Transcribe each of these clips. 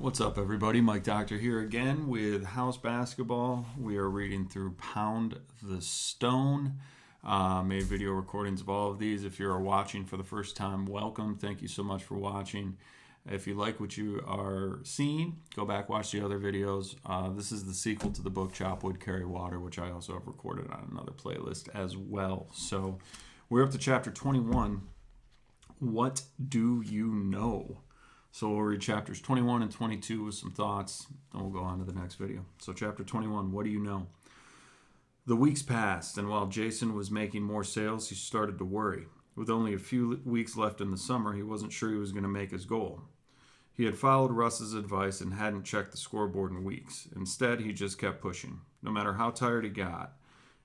What's up, everybody? Mike Dokter here again with House Basketball. We are reading through Pound the Stone. Made video recordings of all of these. If you're watching for the first time, welcome. Thank you so much for watching. If you like what you are seeing, go back, watch the other videos. This is the sequel to the book Chop Wood, Carry Water, which I also have recorded on another playlist as well. So we're up to chapter 21. What do you know? So we'll read chapters 21 and 22 with some thoughts, and we'll go on to the next video. So chapter 21, what do you know? The weeks passed, and while Jason was making more sales, he started to worry. With only a few weeks left in the summer, he wasn't sure he was going to make his goal. He had followed Russ's advice and hadn't checked the scoreboard in weeks. Instead, he just kept pushing. No matter how tired he got,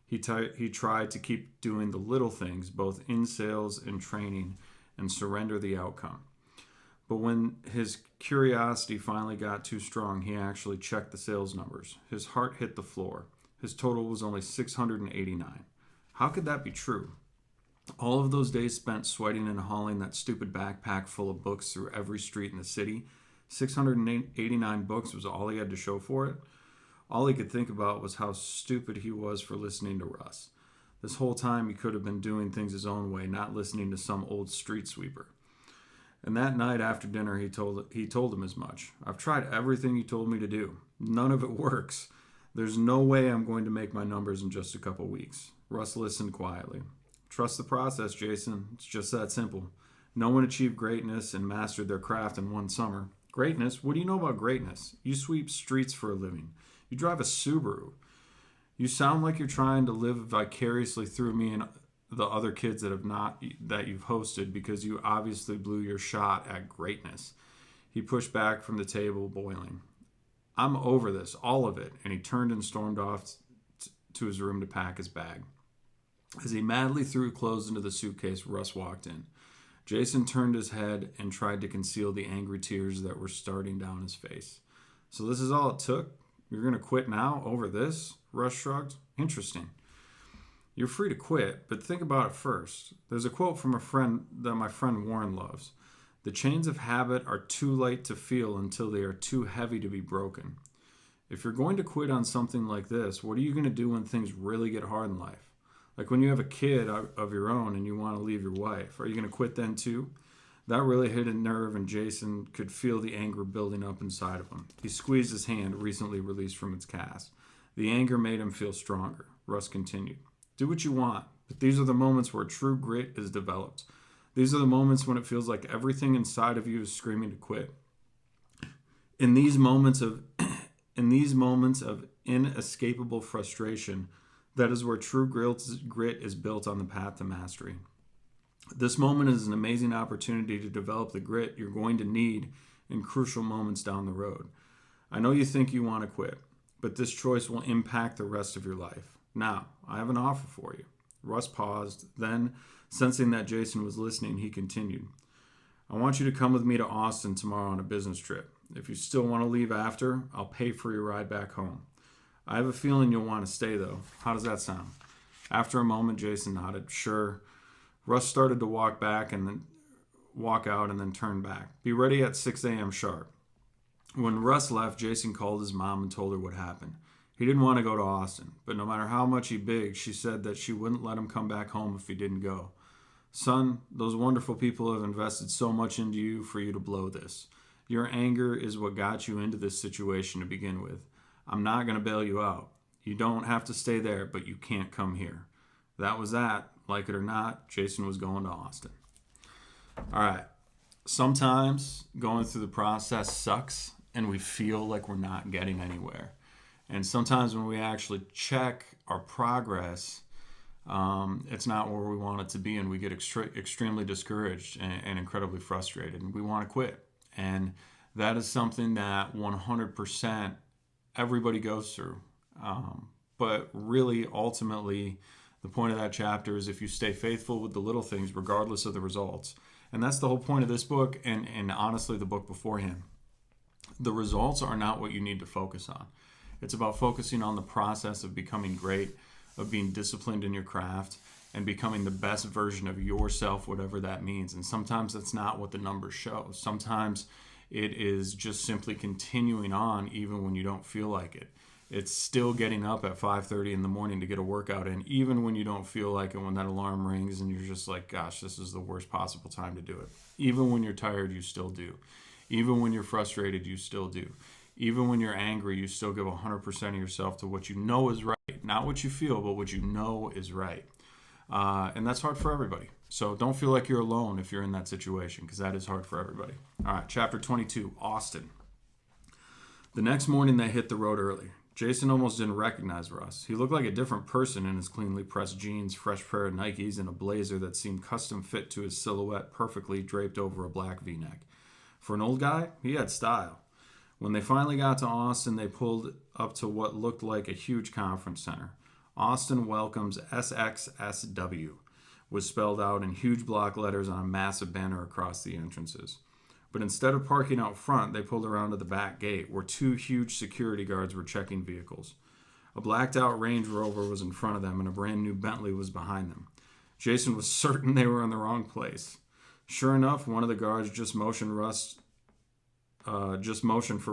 he tried to keep doing the little things, both in sales and training, and surrender the outcome. But when his curiosity finally got too strong, he actually checked the sales numbers. His heart hit the floor. His total was only 689. How could that be true? All of those days spent sweating and hauling that stupid backpack full of books through every street in the city, 689 books was all he had to show for it. All he could think about was how stupid he was for listening to Russ. This whole time he could have been doing things his own way, not listening to some old street sweeper. And that night after dinner, he told him as much. I've tried everything you told me to do. None of it works. There's no way I'm going to make my numbers in just a couple weeks. Russ listened quietly. Trust the process, Jason. It's just that simple. No one achieved greatness and mastered their craft in one summer. Greatness? What do you know about greatness? You sweep streets for a living. You drive a Subaru. You sound like you're trying to live vicariously through me and the other kids that you've hosted, because you obviously blew your shot at greatness. He pushed back from the table, boiling. I'm over this, all of it. And he turned and stormed off to his room to pack his bag. As he madly threw clothes into the suitcase, Russ walked in. Jason turned his head and tried to conceal the angry tears that were starting down his face. So this is all it took? You're going to quit now over this? Russ shrugged. Interesting. You're free to quit, but think about it first. There's a quote from a friend that my friend Warren loves. The chains of habit are too light to feel until they are too heavy to be broken. If you're going to quit on something like this, what are you going to do when things really get hard in life? Like when you have a kid of your own and you want to leave your wife. Are you going to quit then too? That really hit a nerve, and Jason could feel the anger building up inside of him. He squeezed his hand, recently released from its cast. The anger made him feel stronger. Russ continued. Do what you want, but these are the moments where true grit is developed. These are the moments when it feels like everything inside of you is screaming to quit. In these moments of inescapable frustration, that is where true grit is built on the path to mastery. This moment is an amazing opportunity to develop the grit you're going to need in crucial moments down the road. I know you think you want to quit, but this choice will impact the rest of your life. Now, I have an offer for you. Russ paused. Then, sensing that Jason was listening, he continued. I want you to come with me to Austin tomorrow on a business trip. If you still want to leave after, I'll pay for your ride back home. I have a feeling you'll want to stay, though. How does that sound? After a moment, Jason nodded. Sure. Russ started to walk out and then turned back. Be ready at 6 a.m. sharp. When Russ left, Jason called his mom and told her what happened. He didn't want to go to Austin, but no matter how much he begged, she said that she wouldn't let him come back home if he didn't go. Son, those wonderful people have invested so much into you for you to blow this. Your anger is what got you into this situation to begin with. I'm not going to bail you out. You don't have to stay there, but you can't come here. That was that. Like it or not, Jason was going to Austin. All right. Sometimes going through the process sucks and we feel like we're not getting anywhere. And sometimes when we actually check our progress, it's not where we want it to be, and we get extremely discouraged and incredibly frustrated, and we want to quit. And that is something that 100% everybody goes through. But really, ultimately, the point of that chapter is if you stay faithful with the little things, regardless of the results. And that's the whole point of this book, and honestly, the book beforehand. The results are not what you need to focus on. It's about focusing on the process of becoming great, of being disciplined in your craft, and becoming the best version of yourself, whatever that means. And sometimes that's not what the numbers show. Sometimes It is just simply continuing on even when you don't feel like it. It's still getting up at 5:30 in the morning to get a workout in, even when you don't feel like it, when that alarm rings and you're just like, gosh, this is the worst possible time to do it. Even when you're tired, you still do. Even when you're frustrated, you still do. Even when you're angry, you still give 100% of yourself to what you know is right. Not what you feel, but what you know is right. And that's hard for everybody. So don't feel like you're alone if you're in that situation, because that is hard for everybody. All right, chapter 22, Austin. The next morning, they hit the road early. Jason almost didn't recognize Russ. He looked like a different person in his cleanly pressed jeans, fresh pair of Nikes, and a blazer that seemed custom fit to his silhouette, perfectly draped over a black V-neck. For an old guy, he had style. When they finally got to Austin, they pulled up to what looked like a huge conference center. Austin welcomes SXSW was spelled out in huge block letters on a massive banner across the entrances. But instead of parking out front, they pulled around to the back gate where two huge security guards were checking vehicles. A blacked out Range Rover was in front of them and a brand new Bentley was behind them. Jason was certain they were in the wrong place. Sure enough, one of the guards just motioned for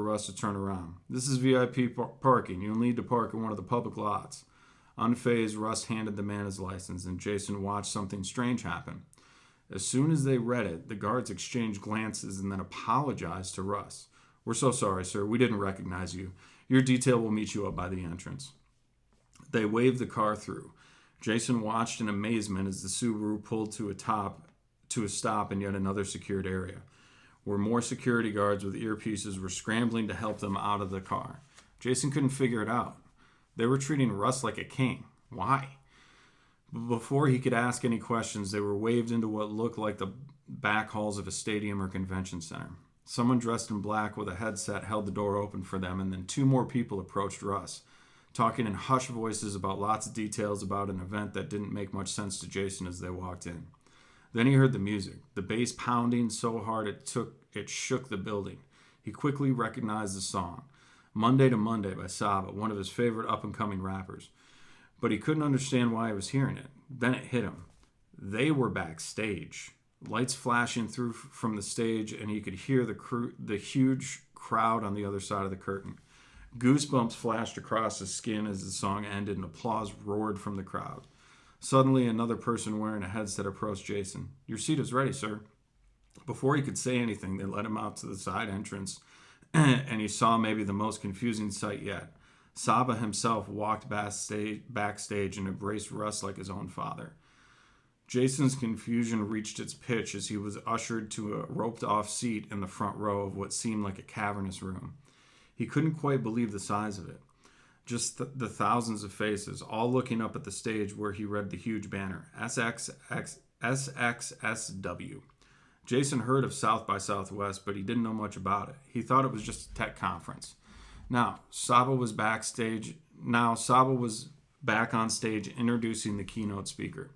Russ to turn around. This is VIP parking. You'll need to park in one of the public lots. Unfazed, Russ handed the man his license, and Jason watched something strange happen. As soon as they read it, the guards exchanged glances and then apologized to Russ. "We're so sorry, sir. We didn't recognize you. Your detail will meet you up by the entrance." They waved the car through. Jason watched in amazement as the Subaru pulled to a stop in yet another secured area, where more security guards with earpieces were scrambling to help them out of the car. Jason couldn't figure it out. They were treating Russ like a king. Why? But before he could ask any questions, they were waved into what looked like the back halls of a stadium or convention center. Someone dressed in black with a headset held the door open for them, and then two more people approached Russ, talking in hushed voices about lots of details about an event that didn't make much sense to Jason as they walked in. Then he heard the music, the bass pounding so hard it shook the building. He quickly recognized the song, Monday to Monday by Saba, one of his favorite up-and-coming rappers. But he couldn't understand why he was hearing it. Then it hit him. They were backstage, lights flashing through from the stage, and he could hear the huge crowd on the other side of the curtain. Goosebumps flashed across his skin as the song ended, and applause roared from the crowd. Suddenly, another person wearing a headset approached Jason. "Your seat is ready, sir." Before he could say anything, they led him out to the side entrance, and he saw maybe the most confusing sight yet. Saba himself walked backstage and embraced Russ like his own father. Jason's confusion reached its pitch as he was ushered to a roped-off seat in the front row of what seemed like a cavernous room. He couldn't quite believe the size of it. Just the thousands of faces, all looking up at the stage where he read the huge banner, SXSW. Jason heard of South by Southwest, but he didn't know much about it. He thought it was just a tech conference. Now, Saba was back on stage introducing the keynote speaker.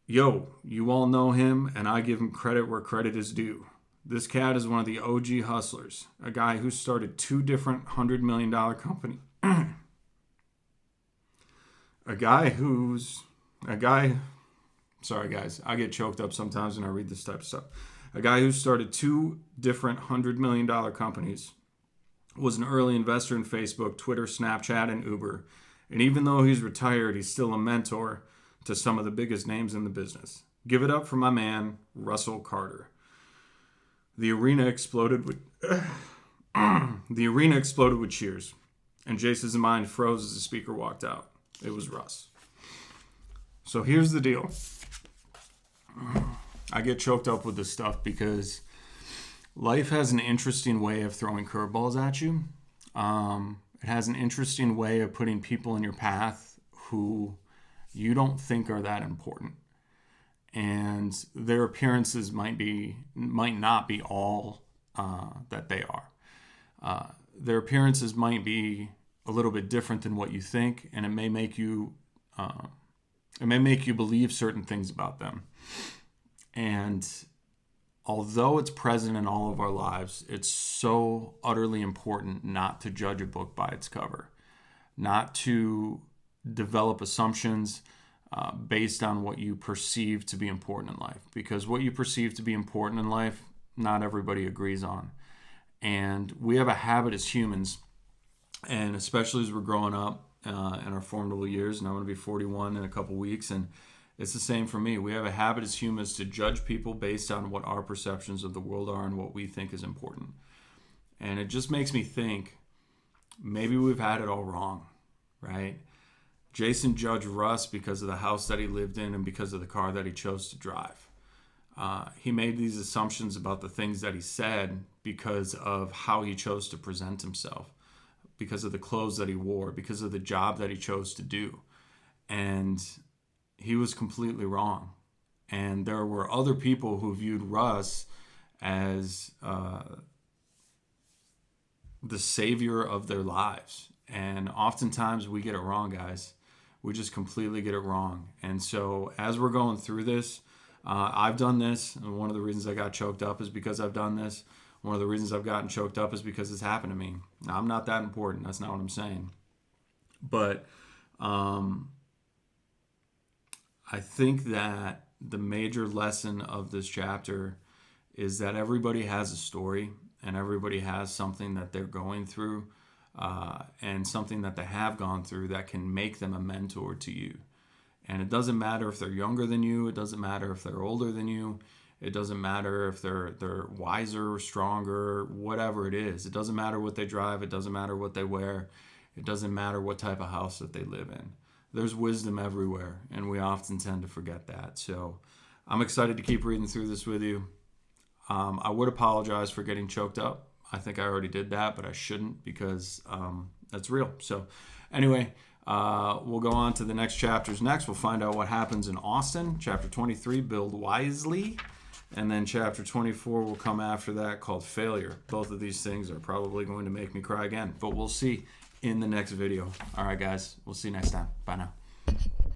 "Yo, you all know him, and I give him credit where credit is due. This cat is one of the OG hustlers, a guy who started two different $100 million companies. Sorry guys, I get choked up sometimes when I read this type of stuff. A guy who started two different $100 million companies, was an early investor in Facebook, Twitter, Snapchat, and Uber. And even though he's retired, he's still a mentor to some of the biggest names in the business. Give it up for my man, Russell Carter." The arena exploded with cheers, and Jason's mind froze as the speaker walked out. It was Russ. So here's the deal. I get choked up with this stuff because life has an interesting way of throwing curveballs at you. It has an interesting way of putting people in your path who you don't think are that important. And their appearances might not be all that they are. Their appearances might be a little bit different than what you think, and it may make you believe certain things about them. And although it's present in all of our lives, it's so utterly important not to judge a book by its cover, not to develop assumptions based on what you perceive to be important in life. Because what you perceive to be important in life not everybody agrees on. And we have a habit as humans, and especially as we're growing up in our formidable years, and I'm going to be 41 in a couple weeks, and it's the same for me. We have a habit as humans to judge people based on what our perceptions of the world are and what we think is important. And it just makes me think, maybe we've had it all wrong, right? Jason judged Russ because of the house that he lived in and because of the car that he chose to drive. He made these assumptions about the things that he said because of how he chose to present himself, because of the clothes that he wore, because of the job that he chose to do. And he was completely wrong. And there were other people who viewed Russ as the savior of their lives. And oftentimes we get it wrong, guys. We just completely get it wrong. And so as we're going through this, I've done this, and one of the reasons I got choked up is because I've done this. One of the reasons I've gotten choked up is because it's happened to me. Now, I'm not that important. That's not what I'm saying. But I think that the major lesson of this chapter is that everybody has a story, and everybody has something that they're going through, and something that they have gone through that can make them a mentor to you. And it doesn't matter if they're younger than you. It doesn't matter if they're older than you. It doesn't matter if they're wiser, stronger, whatever it is. It doesn't matter what they drive. It doesn't matter what they wear. It doesn't matter what type of house that they live in. There's wisdom everywhere, and we often tend to forget that. So I'm excited to keep reading through this with you. I would apologize for getting choked up. I think I already did that, but I shouldn't, because that's real. So anyway, we'll go on to the next chapters next. We'll find out what happens in Austin. Chapter 23, Build Wisely. And then chapter 24 will come after that, called Failure. Both of these things are probably going to make me cry again, but we'll see in the next video. All right, guys. We'll see you next time. Bye now.